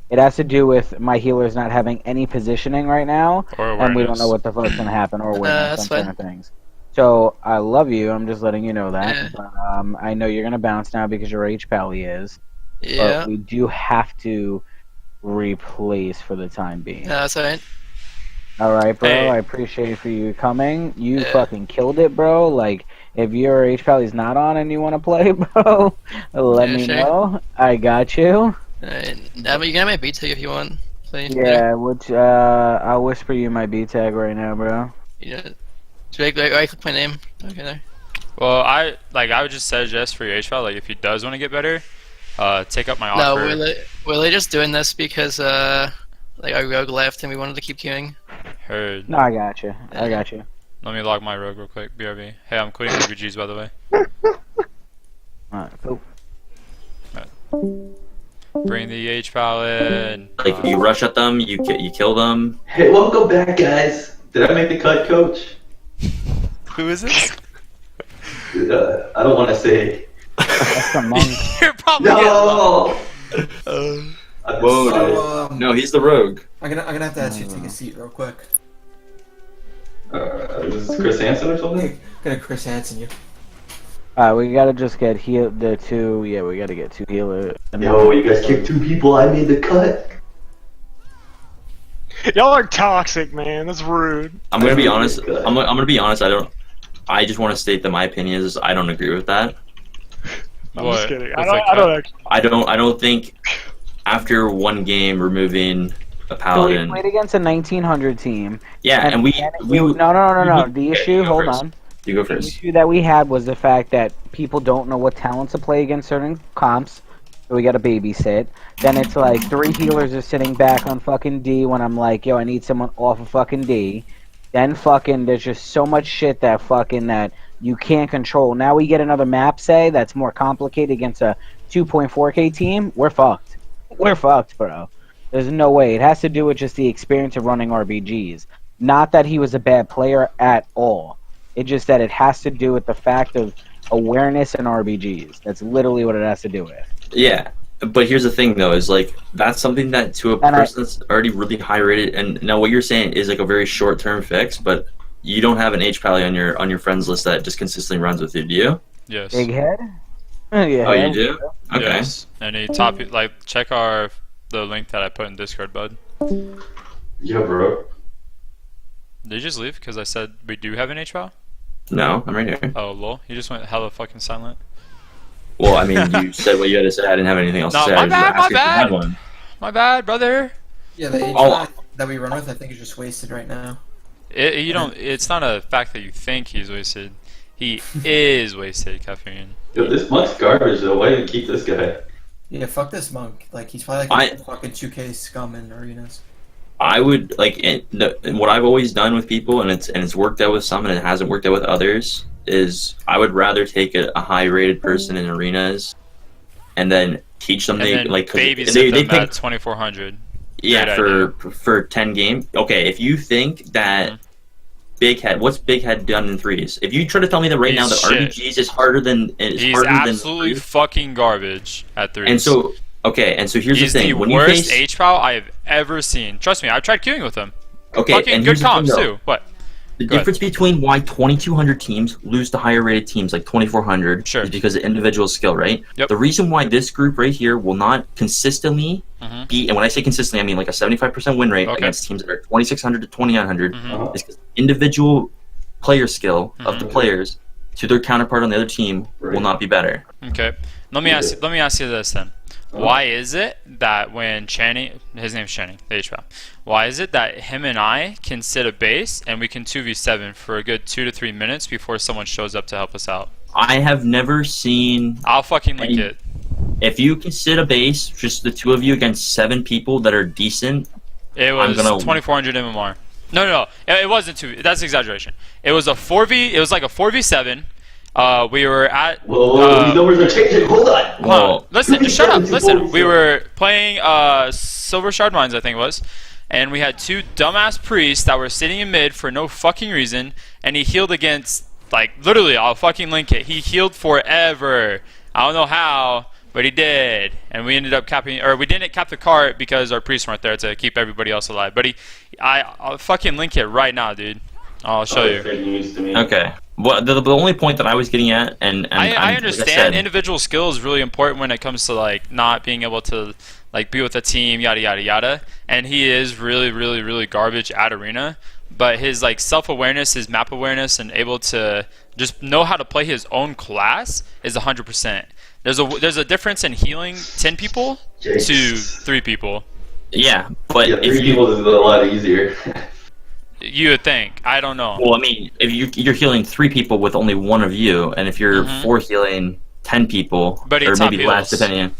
It has to do with my healers not having any positioning right now, and we don't know what the fuck's gonna happen or awareness on certain things. So I love you. I'm just letting you know that. Yeah. But, I know you're gonna bounce now because your HPAL is. Yeah. But we do have to replace for the time being. That's alright. Alright, bro. Hey. I appreciate for you coming. You fucking killed it, bro. Like, if your HPAL is not on and you want to play, bro, let me know. I got you. Alright. You can have my B tag if you want. Yeah, which, I'll whisper you my B tag right now, bro. Yeah. Should I click my name? Okay, there. Well, I would just suggest for your HPAL, like if he does want to get better, take up my offer. No, we're just doing this because like our rogue left and we wanted to keep queuing. Heard. No, I got you. I got you. Let me log my rogue real quick. BRB. Hey, I'm quitting RPGs by the way. Alright, cool. Bring the HPAL in. Like you rush at them, you kill them. Hey, welcome back, guys. Did I make the cut, Coach? Who is this? I don't want to say. That's a monk. You're probably No. Whoa! No, he's the rogue. I'm gonna have to ask you to take a seat real quick. Is this Chris Hansen or something? I'm gonna Chris Hansen you. We gotta just get the two. Yeah, we gotta get two healers. Yo, you guys kicked 2 people. I made the cut. Y'all are toxic, man. That's rude. I'm gonna be honest. I'm gonna be honest. I just want to state that my opinion is I don't agree with that. I'm just kidding. I don't actually. I don't think after one game removing a paladin. So we played against a 1900 team. Yeah, and we no. The issue. Hold on. You go The first. issue that we had was the fact that people don't know what talents to play against certain comps, so we gotta babysit. Then it's like 3 healers are sitting back on fucking D when I'm like, yo, I need someone off of fucking D. Then fucking there's just so much shit that you can't control. Now we get another map, say, that's more complicated against a 2.4K team. We're fucked. We're fucked, bro. There's no way. It has to do with just the experience of running RBGs. Not that he was a bad player at all. It's just that it has to do with the fact of awareness in RBGs. That's literally what it has to do with. Yeah, but here's the thing though, is like that's something that to a person that's already really high rated, and now what you're saying is like a very short term fix, but you don't have an HPAL on your friends list that just consistently runs with you, do you? Yes. Big head? Yeah. Oh, you do? Okay. Yes. Any check the link that I put in Discord, bud. Yeah, bro. Did you just leave because I said we do have an HPAL? No, I'm right here. Oh, lol. You just went hella fucking silent. Well, I mean, you said what you had to say. I didn't have anything else to say. My bad, my bad. One. My bad, brother. Yeah, the HPAL that we run with, I think, is just wasted right now. It's not a fact that you think he's wasted. He is wasted, Caffeine. Yo, this monk's garbage though. Why did you keep this guy? Yeah, fuck this monk. Like, he's probably like a fucking 2K scum in arenas. I would what I've always done with people, and it's worked out with some, and it hasn't worked out with others. Is I would rather take a high rated person in arenas, and then teach them babysit them at 2400. Yeah, for 10 game. Okay, if you think that Big Head, what's Big Head done in 3s? If you try to tell me that right now that RBGs is harder than he's absolutely fucking garbage at 3s. And so here's the thing: when worst HPAL I have ever seen. Trust me, I've tried queuing with him. Okay, fucking and good comms too. What? The difference between why 2200 teams lose to higher rated teams like 2400 is because of individual skill, right? Yep. The reason why this group right here will not consistently beat, and when I say consistently, I mean like a 75% win rate against teams that are 2600 to 2900, is because individual player skill of the players to their counterpart on the other team will not be better. Okay, let me ask you this then. Why is it that when Channing, his name's Channing, the HPAL, why is it that him and I can sit a base and we can 2v7 for a good 2 to 3 minutes before someone shows up to help us out? I have never seen... I'll fucking link it. If you can sit a base, just the two of you against 7 people that are decent... It was 2400 MMR. No, it wasn't 2. That's exaggeration. It was a 4v, it was like a 4v7. We were at... Whoa, these numbers are changing, hold on! Listen, just shut up, listen. We were playing Silver Shard Mines, I think it was, and we had 2 dumbass priests that were sitting in mid for no fucking reason, and he healed against, like, literally, I'll fucking link it. He healed forever. I don't know how, but he did, and we ended up capping, or we didn't cap the cart because our priests weren't there to keep everybody else alive. But I'll fucking link it right now, dude. I'll show you. Okay. Well, the only point that I was getting at, and I understand individual skill is really important when it comes to like not being able to like be with a team, yada yada yada. And he is really, really, really garbage at arena. But his like self-awareness, his map awareness, and able to just know how to play his own class is 100%. There's a difference in healing 10 people to 3 people. Yeah, but if 3 people is a lot easier. You would think. I don't know. Well, I mean, if you're healing 3 people with only 1 of you, and if you're 4 healing 10 people, but or maybe less, depending on.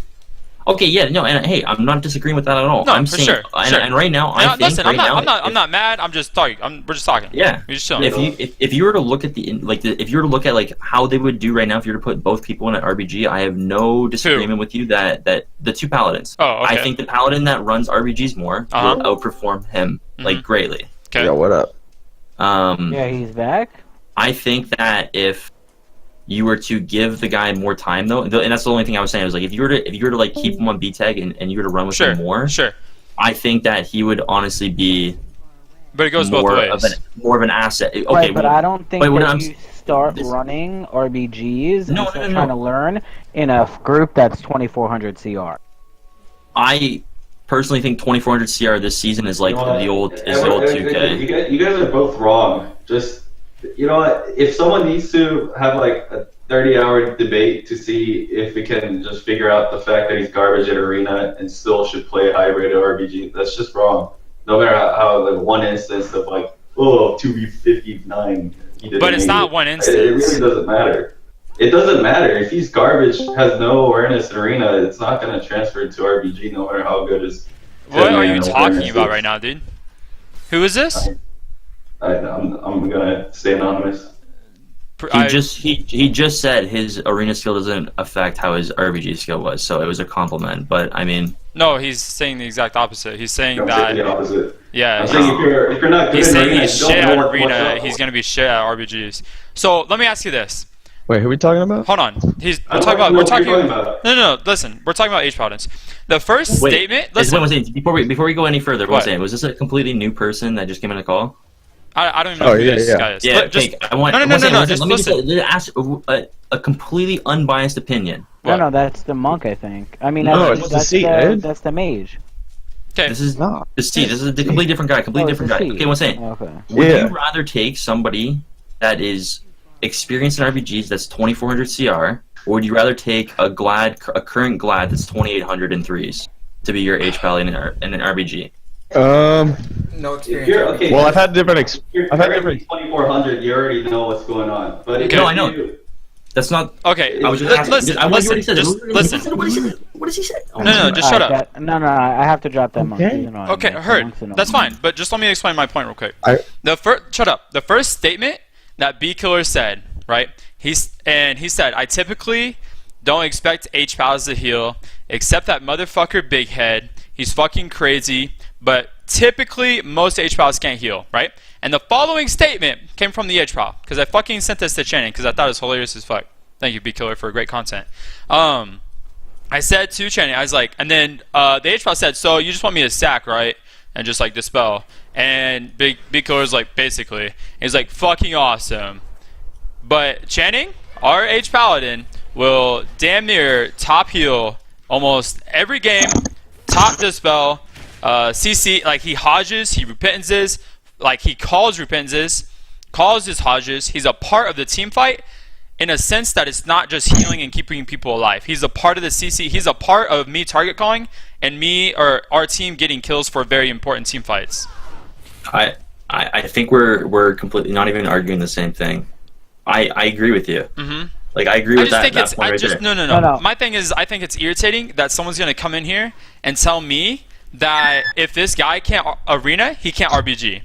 Okay, yeah, no, and hey, I'm not disagreeing with that at all. No, I'm for saying, sure. And right now, I think listen, right now, I'm not mad. I'm just talking. We're just talking. Yeah. We're just chilling. If you were to look at if you were to look at like how they would do right now, if you were to put both people in an RBG, I have no disagreement with you that the 2 paladins. Oh, okay. I think the paladin that runs RBGs more will outperform him like greatly. Okay. Yo, what up? Yeah, he's back. I think that if you were to give the guy more time though, and that's the only thing I was saying, was like if you were to like keep him on B tag and you were to run with him more, I think that he would honestly be but it goes both ways. More of an asset. Okay, right, but I don't think that you start this, running RBGs and start trying to learn in a group that's 2400 CR. I personally think 2400 CR this season is like the old 2K. You guys are both wrong. Just, you know what, if someone needs to have like a 30-hour debate to see if we can just figure out the fact that he's garbage at arena and still should play a high-rated RBG, that's just wrong. No matter how like one instance of like, 2v59. But it's not one instance. It really doesn't matter. It doesn't matter. If he's garbage, has no awareness in arena, it's not going to transfer to RBG no matter how good his... What are you talking about right now, dude? Who is this? I'm gonna stay anonymous. He just said his arena skill doesn't affect how his RBG skill was, so it was a compliment. But I mean, no, he's saying the exact opposite. He's saying that the opposite. Yeah, I'm saying if you're not good he's saying arena, he's shit at arena. He's gonna be shit at RBGs. So let me ask you this. Wait, who are we talking about? Hold on. We're talking about. No. Listen, we're talking about HPAL. The first statement. Listen. Before we go any further, was this a completely new person that just came in a call? I don't even know who this guy is. Yeah, no. Just listen. Ask a completely unbiased opinion. No, that's the monk, I think. I mean, it's that's the mage. Okay. This is a completely different guy. Okay, one second. Okay. Would you rather take somebody that is experienced in RBGs that's 2400 CR, or would you rather take a current Glad that's 2800 in threes to be your HPAL in an RBG? No experience. Well, I've had different. 2400. You already know what's going on. But no, I know. That's not okay. I was just asking. Listen. What does he say? No, just shut up. No, I have to drop that monk. Okay, heard. That's fine. But just let me explain my point real quick. Shut up. The first statement that B Killer said, right? He said, I typically don't expect HPALs to heal, except that motherfucker Big Head. He's fucking crazy, but typically most HPALs can't heal, right? And the following statement came from the HPAL, because I fucking sent this to Channing, because I thought it was hilarious as fuck. Thank you, B Killer, for great content. I said to Channing, I was like, and then the HPAL said, so you just want me to sack, right? And just like dispel. And Big Killer's like, basically. He's like, fucking awesome. But Channing, our H Paladin, will damn near top heal almost every game, top dispel, CC, like he Hodges, he repentances, like he calls repentances, calls his Hodges. He's a part of the team fight in a sense that it's not just healing and keeping people alive. He's a part of the CC. He's a part of me target calling and me or our team getting kills for very important team fights. I think we're completely not even arguing the same thing. I agree with you. Mm-hmm. Like I agree with that point right there. No. My thing is, I think it's irritating that someone's gonna come in here and tell me that if this guy can't arena, he can't RBG.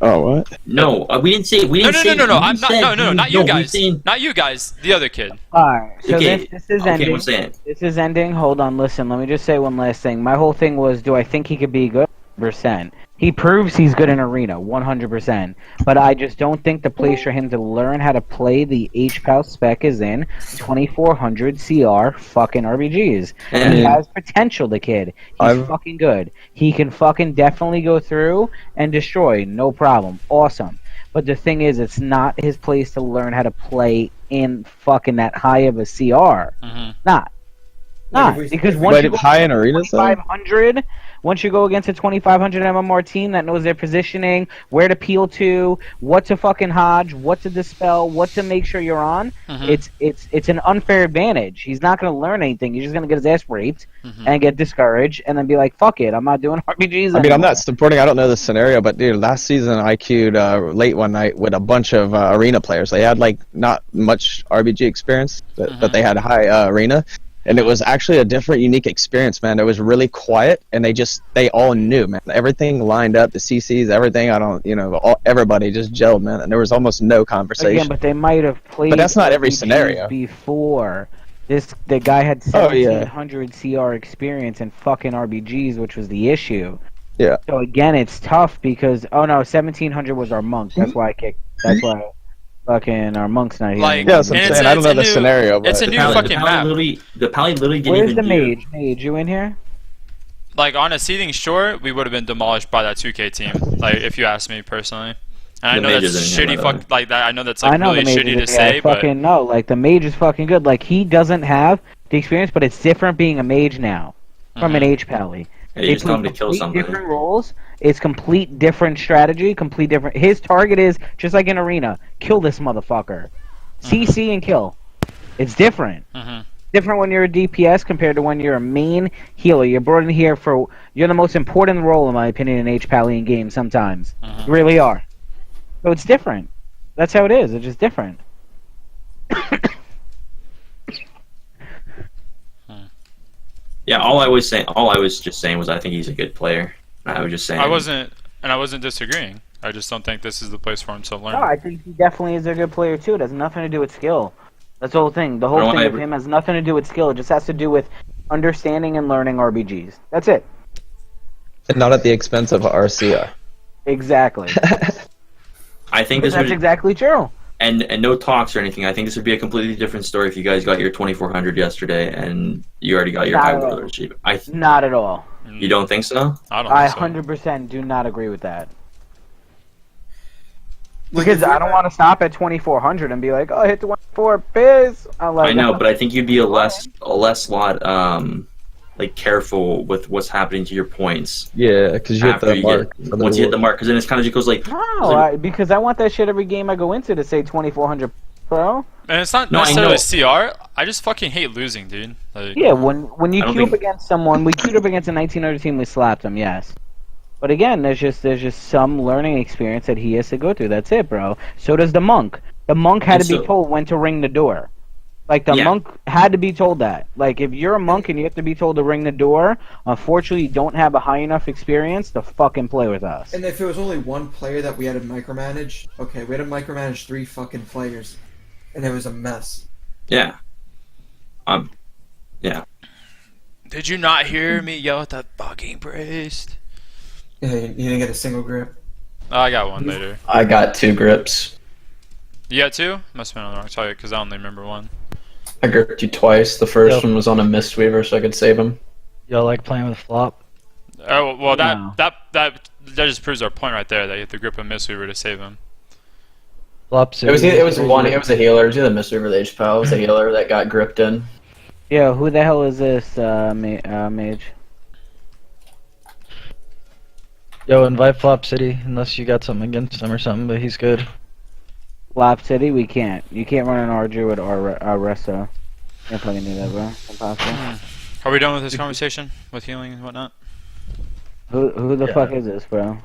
Oh, what? No, we didn't say. No. I'm not. No, not you guys. Not you guys. The other kid. Alright, so okay. this is ending. What's that? This is ending. Hold on, listen. Let me just say one last thing. My whole thing was, do I think he could be good? 100%. He proves he's good in arena, 100%. But I just don't think the place for him to learn how to play the HPAL spec is in 2400 CR fucking RBGs. And he has potential, the kid. He's fucking good. He can fucking definitely go through and destroy, no problem. Awesome. But the thing is, it's not his place to learn how to play in fucking that high of a CR. Not. Because once you go high in arenas, 2500, once you go against a 2500 MMR team that knows their positioning, where to peel to, what to fucking hodge, what to dispel, what to make sure you're on, it's an unfair advantage. He's not going to learn anything. He's just going to get his ass raped and get discouraged and then be like, fuck it, I'm not doing RPGs anymore. I mean, I'm not supporting, I don't know the scenario, but dude, last season I queued late one night with a bunch of arena players. They had like not much RBG experience, but they had high arena. And it was actually a different, unique experience, man. It was really quiet, and they all knew, man. Everything lined up, the CCs, everything. Everybody just gelled, man. And there was almost no conversation. Again, but they might have played. But that's not every RPGs scenario. Before the guy had 1700 CR experience in fucking RBGs, which was the issue. Yeah. So again, it's tough because 1700 was our monk. That's why I kicked. That's why. Fucking our monk's not here. Like, yeah, that's what I'm saying. I don't know the scenario, but it's a new fucking map. The Pally literally didn't Where's even the mage? Mage, you in here? Like, on a seeding short, we would have been demolished by that 2K team. Like, if you ask me personally. And I know that's shitty, like that. I know that's like really shitty to say, but fucking no. Like the mage is fucking good. Like he doesn't have the experience, but it's different being a mage now from an HPAL. Yeah, you just tell him to kill somebody. Different roles. It's complete different strategy. Complete different. His target is just like in arena. Kill this motherfucker. CC and kill. It's different. Different when you're a DPS compared to when you're a main healer. You're brought in here for. You're the most important role, in my opinion, in HPAL in games. Sometimes you really are. So it's different. That's how it is. It's just different. Yeah, all I was just saying was I think he's a good player. I was just saying. I wasn't disagreeing. I just don't think this is the place for him to learn. No, I think he definitely is a good player too. It has nothing to do with skill. That's the whole thing. The whole thing with him has nothing to do with skill. It just has to do with understanding and learning RBGs. That's it. And not at the expense of RCR. Exactly. I think that's exactly true. And no talks or anything. I think this would be a completely different story if you guys got your 2400 yesterday and you already got your high roller achievement. Not at all. You don't think so? I 100% do not agree with that. Because I don't want to stop at 2400 and be like, oh, I hit 24, piss. I know, but I think you'd be a less lot like careful with what's happening to your points. Yeah, because you hit the mark. Once you hit the mark, because then it's kind of just goes like. No, because I want that shit every game I go into to say 2400 pro. And it's not necessarily CR. I just fucking hate losing, dude. Like, yeah, when you queue up against someone, we queued up against a 1900 team, we slapped them, yes. But again, there's just some learning experience that he has to go through. That's it, bro. So does the monk. The monk had to be told when to ring the door. Like, the monk had to be told that. Like, if you're a monk and you have to be told to ring the door, unfortunately, you don't have a high enough experience to fucking play with us. And if it was only one player that we had to micromanage, okay, we had to micromanage 3 fucking players. And it was a mess. Yeah. Yeah. Did you not hear me yell at that fucking priest? Yeah, you didn't get a single grip. Oh, I got one later. I got 2 grips. You got 2? Must have been on the wrong target because I only remember 1. I gripped you twice. The first one was on a Mistweaver, so I could save him. Y'all like playing with flop? Oh well, that just proves our point right there. That you have to grip a Mistweaver to save him. Flop. It was a healer. It was either Mistweaver or the HPAL. It was a healer that got gripped in. Yeah, who the hell is this mage? Yo, invite Flop City unless you got something against him or something, but he's good. Flop City, we can't. You can't run an Arju with Ressa. Can't fucking do that, bro. Impossible. Are we done with this conversation with healing and whatnot? Who the fuck is this, bro?